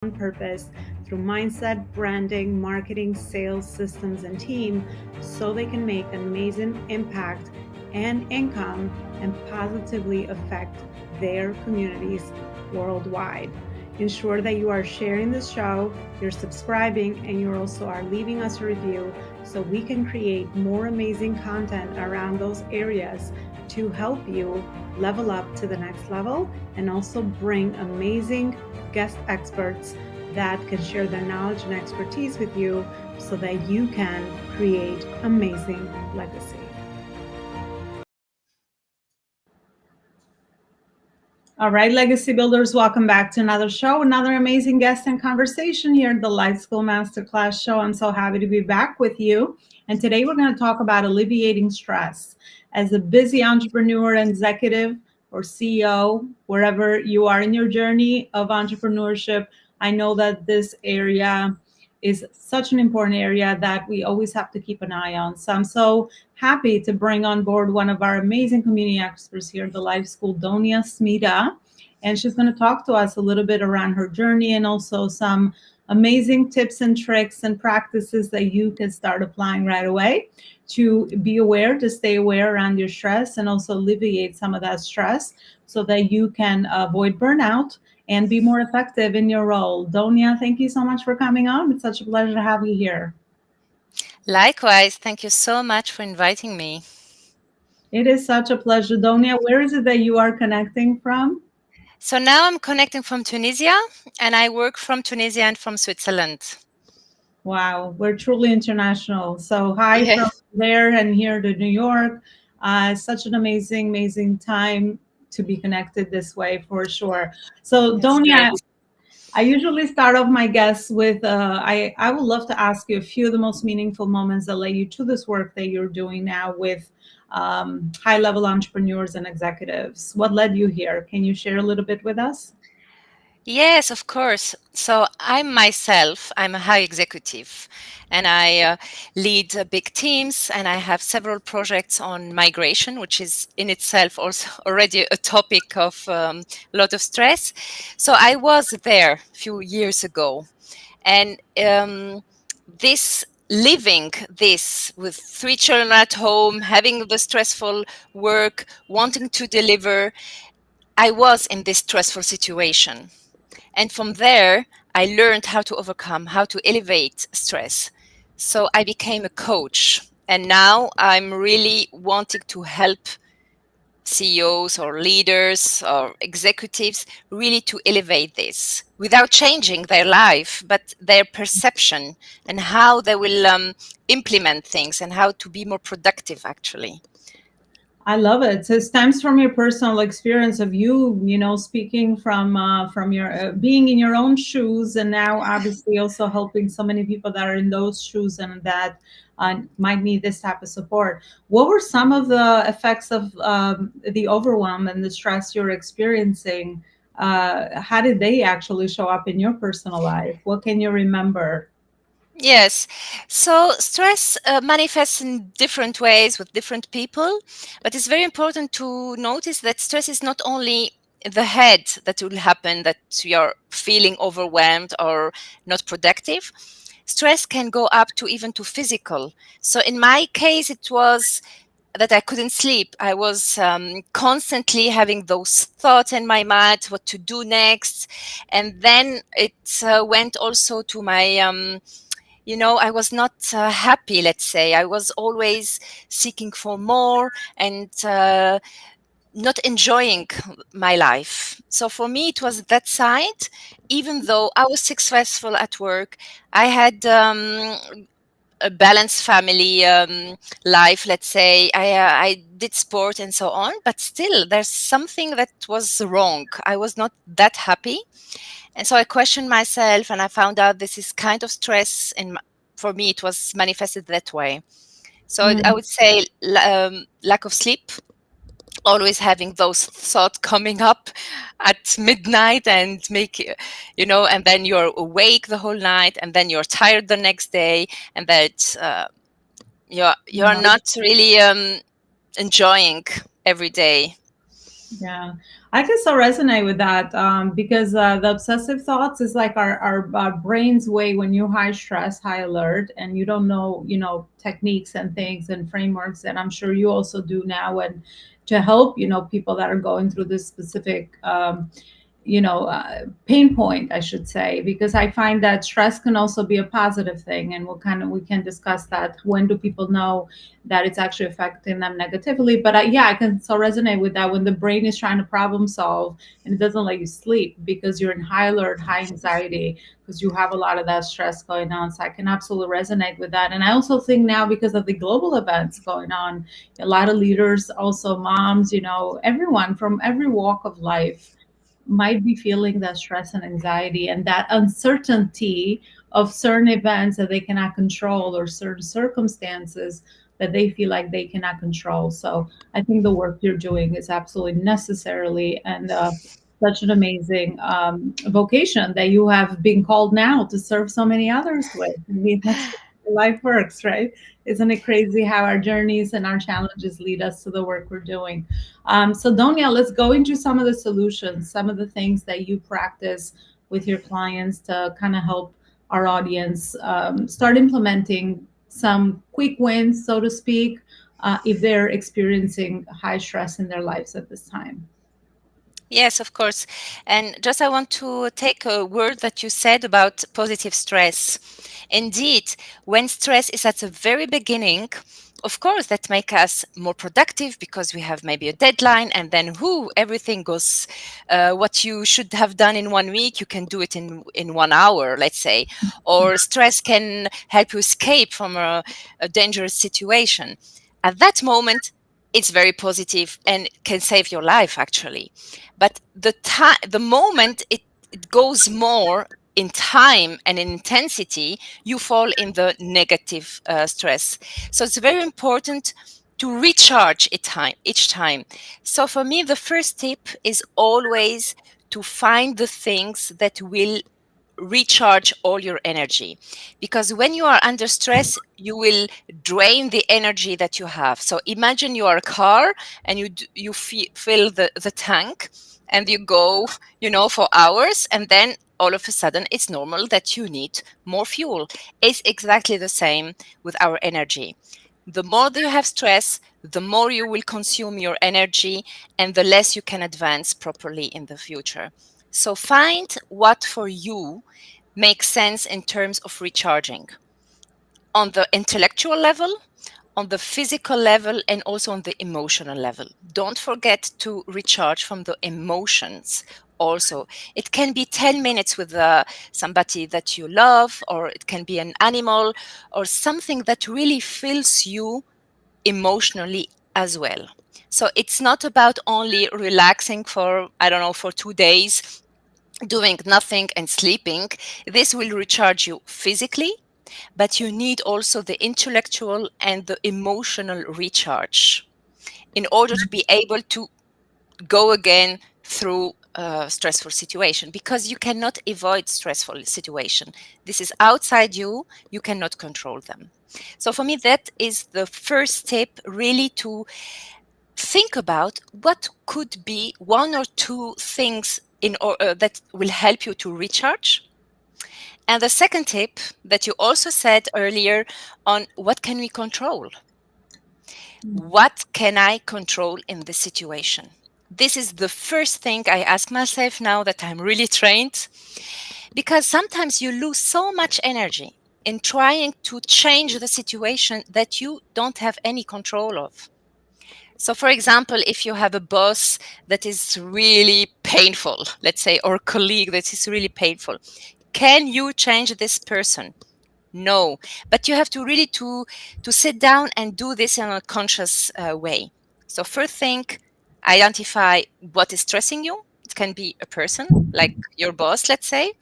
on purpose through mindset, branding, marketing, sales, systems, and team so they can make an amazing impact and income and positively affect their communities worldwide. Ensure that you are sharing this show, you're subscribing, and you also are leaving us a review so we can create more amazing content around those areas to help you level up to the next level and also bring amazing guest experts that can share their knowledge and expertise with you so that you can create amazing legacy. All right, Legacy Builders, welcome back to another show, another amazing guest and conversation here at the Life School Masterclass show. I'm so happy to be back with you. And today we're going to talk about alleviating stress. As a busy entrepreneur, executive, or CEO, wherever you are in your journey of entrepreneurship, I know that this area is such an important area that we always have to keep an eye on. So I'm so happy to bring on board one of our amazing community experts here at the Life School, Donya Smida. And she's going to talk to us a little bit around her journey and also some amazing tips and tricks and practices that you can start applying right away to be aware, to stay aware around your stress and also alleviate some of that stress so that you can avoid burnout and be more effective in your role. Donya, thank you so much for coming on. It's such a pleasure to have you here. Likewise, thank you so much for inviting me. It is such a pleasure. Donya, where is it that you are connecting from? So now I'm connecting from Tunisia, and I work from Tunisia and from Switzerland. Wow, we're truly international. So hi Yeah, from there and here to New York. Such an amazing, amazing time to be connected this way for sure. So that's Donya, great. I usually start off my guests with I would love to ask you a few of the most meaningful moments that led you to this work that you're doing now with high level entrepreneurs and executives. What led you here? Can you share a little bit with us? Yes, of course. So I'm a high executive, and I lead big teams, and I have several projects on migration, which is in itself also already a topic of a lot of stress. So I was there a few years ago, and this living this with three children at home, having the stressful work, wanting to deliver, I was in this stressful situation. And from there, I learned how to overcome, how to elevate stress. So I became a coach. And now I'm really wanting to help CEOs or leaders or executives really to elevate this without changing their life, but their perception and how they will implement things and how to be more productive, actually. I love it. So it stems from your personal experience of you, speaking from your being in your own shoes, and now obviously also helping so many people that are in those shoes and that might need this type of support. What were some of the effects of the overwhelm and the stress you're experiencing? How did they actually show up in your personal life? What can you remember? Yes. So stress manifests in different ways with different people, but it's very important to notice that stress is not only the head that will happen, that you're feeling overwhelmed or not productive. Stress can go up to even to physical. So in my case, it was that I couldn't sleep. I was constantly having those thoughts in my mind, what to do next. And then it went also to my I was not happy, let's say. I was always seeking for more and not enjoying my life. So for me, it was that side. Even though I was successful at work, I had a balanced family life, let's say. I did sport and so on, but still, there's something that was wrong. I was not that happy. And so I questioned myself and I found out this is kind of stress. And for me, it was manifested that way. So I would say lack of sleep, always having those thoughts coming up at midnight and and then you're awake the whole night and then you're tired the next day and that you're Mm. not really enjoying every day. Yeah. I can so resonate with that because the obsessive thoughts is like our brain's way when you high stress, high alert, and you don't know, techniques and things and frameworks. And I'm sure you also do now, and to help, people that are going through this specific pain point, I should say, because I find that stress can also be a positive thing, and we can discuss that. When do people know that it's actually affecting them negatively? But yeah, I can so resonate with that when the brain is trying to problem solve and it doesn't let you sleep because you're in high alert, high anxiety, because you have a lot of that stress going on. So I can absolutely resonate with that. And I also think now, because of the global events going on, a lot of leaders, also moms, everyone from every walk of life might be feeling that stress and anxiety and that uncertainty of certain events that they cannot control, or certain circumstances that they feel like they cannot control. So I think the work you're doing is absolutely necessarily, and such an amazing vocation that you have been called now to serve so many others with. I mean, that's how life works, right? Isn't it crazy how our journeys and our challenges lead us to the work we're doing? So, Donya, let's go into some of the solutions, some of the things that you practice with your clients to kind of help our audience start implementing some quick wins, so to speak, if they're experiencing high stress in their lives at this time. Yes, of course. And just I want to take a word that you said about positive stress. Indeed, when stress is at the very beginning, of course, that make us more productive because we have maybe a deadline, and then everything goes. What you should have done in 1 week, you can do it in 1 hour, let's say. Or stress can help you escape from a dangerous situation. At that moment, it's very positive and can save your life actually. But the moment it goes more in time and in intensity, you fall in the negative stress. So it's very important to recharge each time. So for me, the first tip is always to find the things that will recharge all your energy, because when you are under stress you will drain the energy that you have. So imagine you are a car and fill the tank, and you go for hours, and then all of a sudden it's normal that you need more fuel. It's exactly the same with our energy. The more that you have stress, the more you will consume your energy, and the less you can advance properly in the future. So find what for you makes sense in terms of recharging on the intellectual level, on the physical level, and also on the emotional level. Don't forget to recharge from the emotions. Also, it can be 10 minutes with somebody that you love, or it can be an animal, or something that really fills you emotionally as well. So it's not about only relaxing for, I don't know, for 2 days, doing nothing and sleeping. This will recharge you physically, but you need also the intellectual and the emotional recharge in order to be able to go again through a stressful situation, because you cannot avoid stressful situation. This is outside you. You cannot control them. So for me, that is the first step, really, to think about what could be one or two things that will help you to recharge. And the second tip that you also said earlier, on what can we control? What can I control in this situation? This is the first thing I ask myself now that I'm really trained, because sometimes you lose so much energy in trying to change the situation that you don't have any control of. So, for example, if you have a boss that is really painful, let's say, or a colleague that is really painful, can you change this person? No, but you have to really to sit down and do this in a conscious way. So first thing, identify what is stressing you. It can be a person, like your boss, let's say.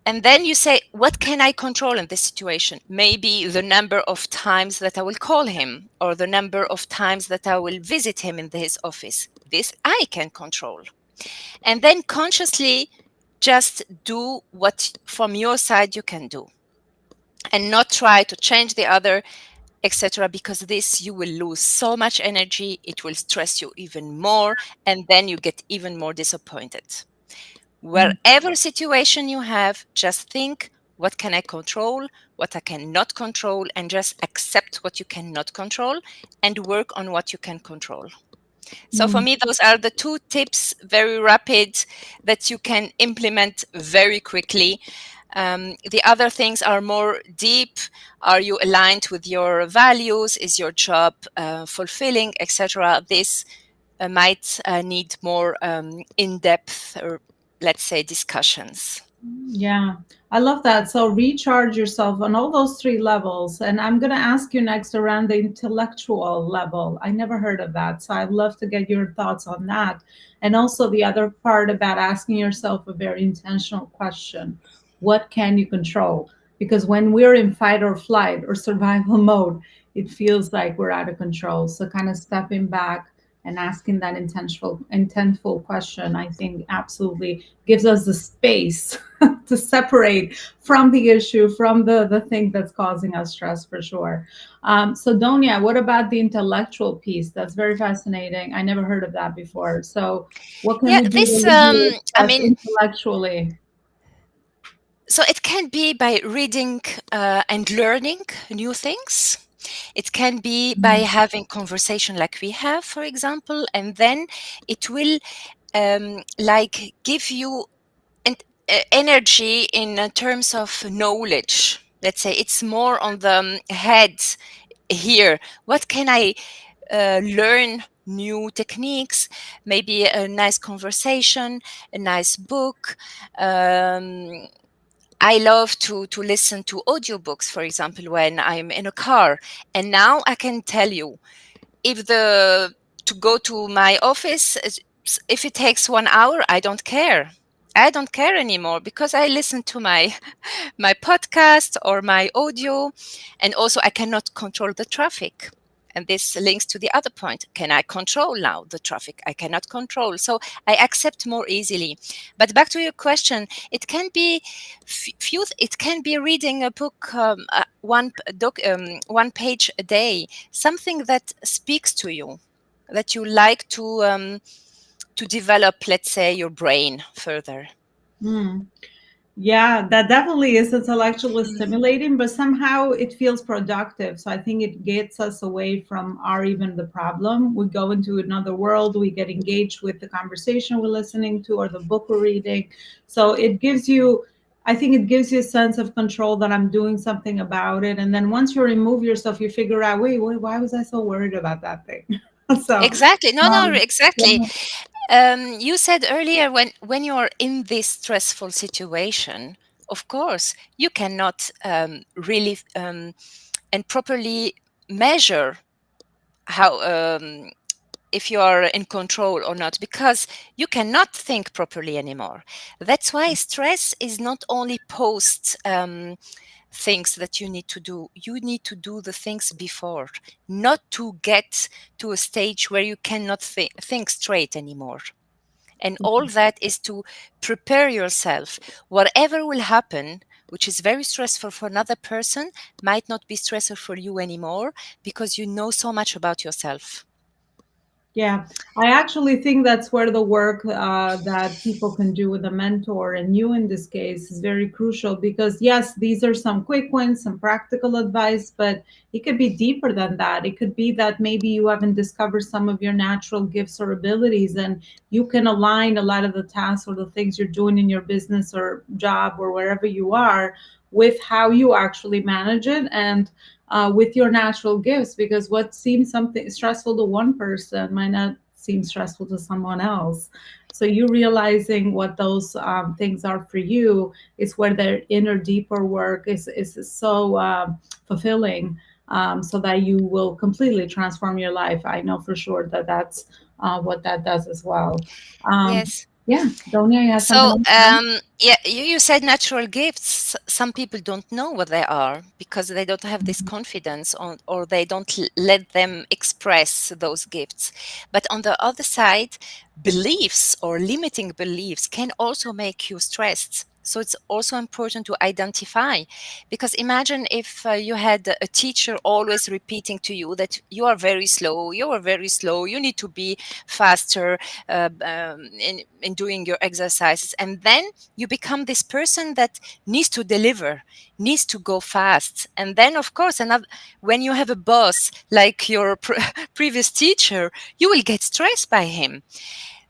And then you say, what can I control in this situation? Maybe the number of times that I will call him, or the number of times that I will visit him in his office. This I can control. And then consciously just do what from your side you can do, and not try to change the other. etc. Because this, you will lose so much energy, it will stress you even more, and then you get even more disappointed. Mm. Wherever situation you have, just think, what can I control, what I cannot control, and just accept what you cannot control and work on what you can control. So for Mm. me, those are the two tips, very rapid, that you can implement very quickly. The other things are more deep. Are you aligned with your values? Is your job fulfilling, etc.? This might need more in-depth, or let's say, discussions. Yeah, I love that. So recharge yourself on all those three levels. And I'm going to ask you next around the intellectual level. I never heard of that. So I'd love to get your thoughts on that. And also the other part about asking yourself a very intentional question. What can you control? Because when we're in fight or flight or survival mode, it feels like we're out of control. So kind of stepping back and asking that intentful question, I think absolutely gives us the space to separate from the issue, from the thing that's causing us stress for sure. So Donya, what about the intellectual piece? That's very fascinating. I never heard of that before. So what can Yeah, we do to this, alleviate I stress mean, intellectually? so it can be by reading and learning new things. It can be by Mm. having conversation like we have, for example, and then it will like give you an energy in terms of knowledge. Let's say it's more on the head here. What can I learn? New techniques, maybe a nice conversation, a nice book. Um, I love to listen to audiobooks, for example, when I'm in a car. And now I can tell you, if the to go to my office, if it takes 1 hour, I don't care. I don't care anymore because I listen to my my podcast or my audio, and also I cannot control the traffic. And this links to the other point. Can I control now the traffic? I cannot control. So I accept more easily. But back to your question, it can be few. It can be reading a book, one page a day, something that speaks to you, that you like to develop. Let's say your brain further. Mm. Yeah, that definitely is intellectually stimulating, but somehow it feels productive. So I think it gets us away from our even the problem. We go into another world, we get engaged with the conversation we're listening to or the book we're reading. So it gives you, I think it gives you a sense of control that I'm doing something about it. And then once you remove yourself, you figure out, wait, why was I so worried about that thing? So, Exactly. No, no, exactly. yeah. You said earlier, when you're in this stressful situation, of course, you cannot really and properly measure how if you are in control or not, because you cannot think properly anymore. That's why stress is not only post things that you need to do. You need to do the things before, not to get to a stage where you cannot think straight anymore. And all that is to prepare yourself. Whatever will happen, which is very stressful for another person, might not be stressful for you anymore because you know so much about yourself. Yeah, I actually think that's where the work that people can do with a mentor, and you in this case, is very crucial because, yes, these are some quick wins, some practical advice, but it could be deeper than that. It could be that maybe you haven't discovered some of your natural gifts or abilities, and you can align a lot of the tasks or the things you're doing in your business or job or wherever you are with how you actually manage it. And with your natural gifts, because what seems something stressful to one person might not seem stressful to someone else. So you realizing what those things are for you is where their inner deeper work is so fulfilling, so that you will completely transform your life. I know for sure that that's what that does as well. um, Yes. yeah, Donia, you had something So, else to add? yeah, you said natural gifts. Some people don't know what they are because they don't have this confidence on, or they don't let them express those gifts. But on the other side, beliefs or limiting beliefs can also make you stressed. So it's also important to identify, because imagine if you had a teacher always repeating to you that you are very slow, you are very slow, you need to be faster in doing your exercises. And then you become this person that needs to deliver, needs to go fast. And then, of course, another, when you have a boss like your previous teacher, you will get stressed by him.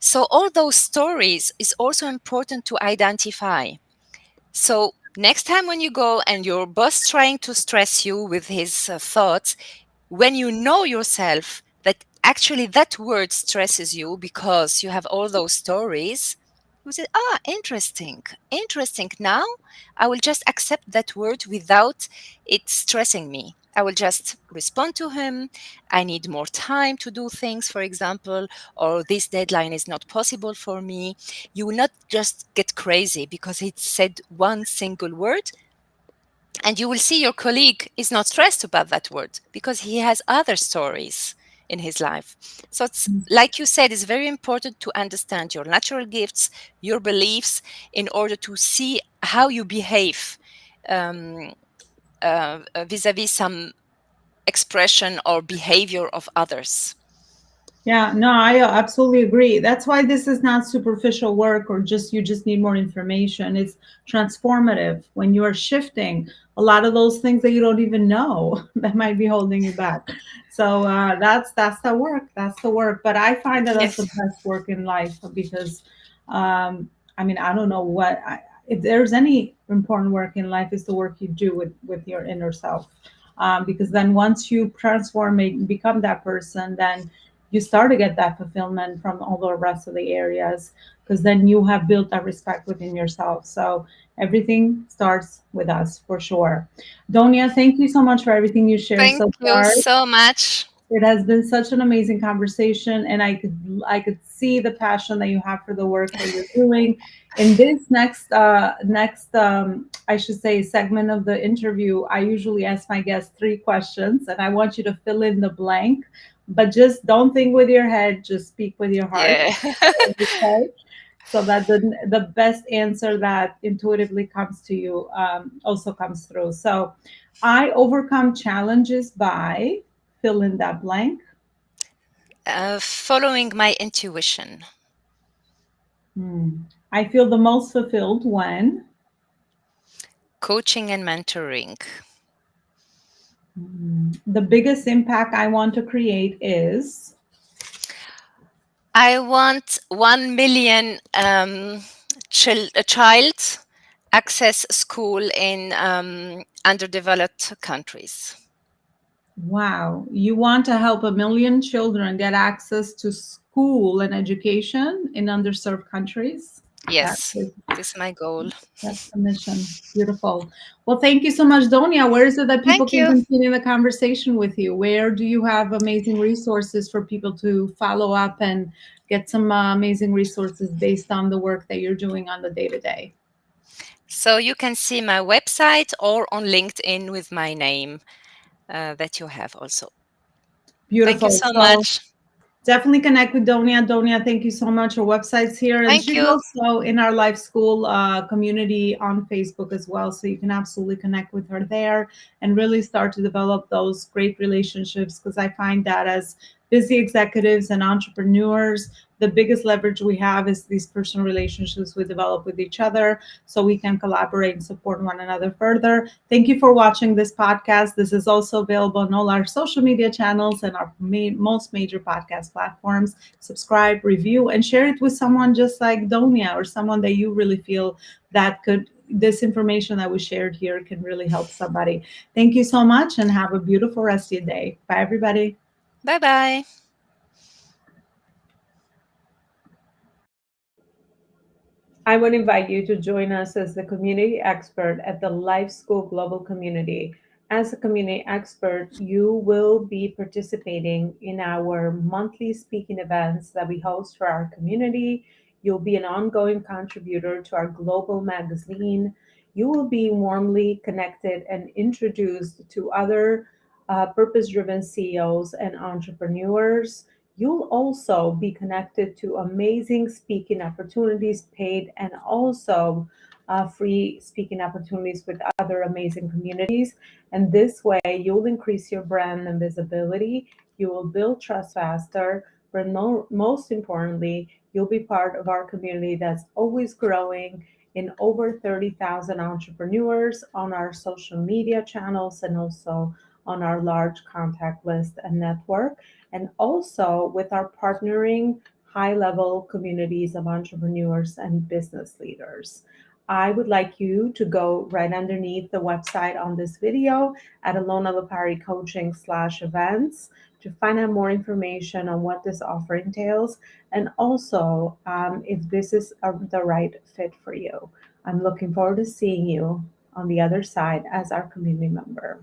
So all those stories is also important to identify. So next time when you go and your boss trying to stress you with his thoughts, when you know yourself that actually that word stresses you because you have all those stories, you say, ah, interesting, interesting. Now I will just accept that word without it stressing me. I will just respond to him. I need more time to do things, for example, or this deadline is not possible for me. You will not just get crazy because he said one single word, and you will see your colleague is not stressed about that word because he has other stories in his life. So it's like you said, it's very important to understand your natural gifts, your beliefs, in order to see how you behave um, vis-a-vis some expression or behavior of others. Yeah, no, I absolutely agree. That's why this is not superficial work or just you just need more information. It's transformative when you are shifting a lot of those things that you don't even know that might be holding you back. So that's the work. That's the work. But I find that that's the Yes. best work in life because, I mean, I don't know if there's any important work in life is the work you do with your inner self. Because then once you transform it, become that person, then you start to get that fulfillment from all the rest of the areas because then you have built that respect within yourself. So everything starts with us for sure. Donya, thank you so much for everything you shared Thank so you far. so much. It has been such an amazing conversation, and I could see the passion that you have for the work that you're doing. In this next I should say segment of the interview, I usually ask my guests three questions, and I want you to fill in the blank, but just don't think with your head, just speak with your heart. Yeah. Okay? So that the best answer that intuitively comes to you also comes through. So I overcome challenges by fill in that blank. Following my intuition. Hmm. I feel the most fulfilled when Coaching and mentoring. the biggest impact I want to create is I want 1 million a child access school in underdeveloped countries. wow, you want to help 1 million children get access to school and education in underserved countries. That Yes, is this is my goal. That's the mission. Beautiful. Well, thank you so much, Donia. Where is it that people Thank can you. continue the conversation with you? Where do you have amazing resources for people to follow up and get some amazing resources based on the work that you're doing on the day to day? So you can see my website or on LinkedIn with my name that you have also. Thank you Beautiful. so So much. definitely connect with Donia. Donia, thank you so much. Her website's here, and Thank she's you. also in our Life School community on Facebook as well. So you can absolutely connect with her there and really start to develop those great relationships. Because I find that as busy executives and entrepreneurs, the biggest leverage we have is these personal relationships we develop with each other so we can collaborate and support one another further. Thank you for watching this podcast. This is also available on all our social media channels and our most major podcast platforms. Subscribe, review, and share it with someone just like Donia or someone that you really feel that could this information that we shared here can really help somebody. Thank you so much and have a beautiful rest of your day. Bye, everybody. Bye bye. I would invite you to join us as the community expert at the Life School Global Community. As a community expert, you will be participating in our monthly speaking events that we host for our community. You'll be an ongoing contributor to our global magazine. You will be warmly connected and introduced to other purpose driven CEOs and entrepreneurs. You'll also be connected to amazing speaking opportunities, paid and also free speaking opportunities with other amazing communities. And this way, you'll increase your brand and visibility. You will build trust faster. But most importantly, you'll be part of our community that's always growing in over 30,000 entrepreneurs on our social media channels and also on our large contact list and network. And also with our partnering high level communities of entrepreneurs and business leaders. I would like you to go right underneath the website on this video at Elona Lopari Coaching/events to find out more information on what this offer entails and also if this is the right fit for you. I'm looking forward to seeing you on the other side as our community member.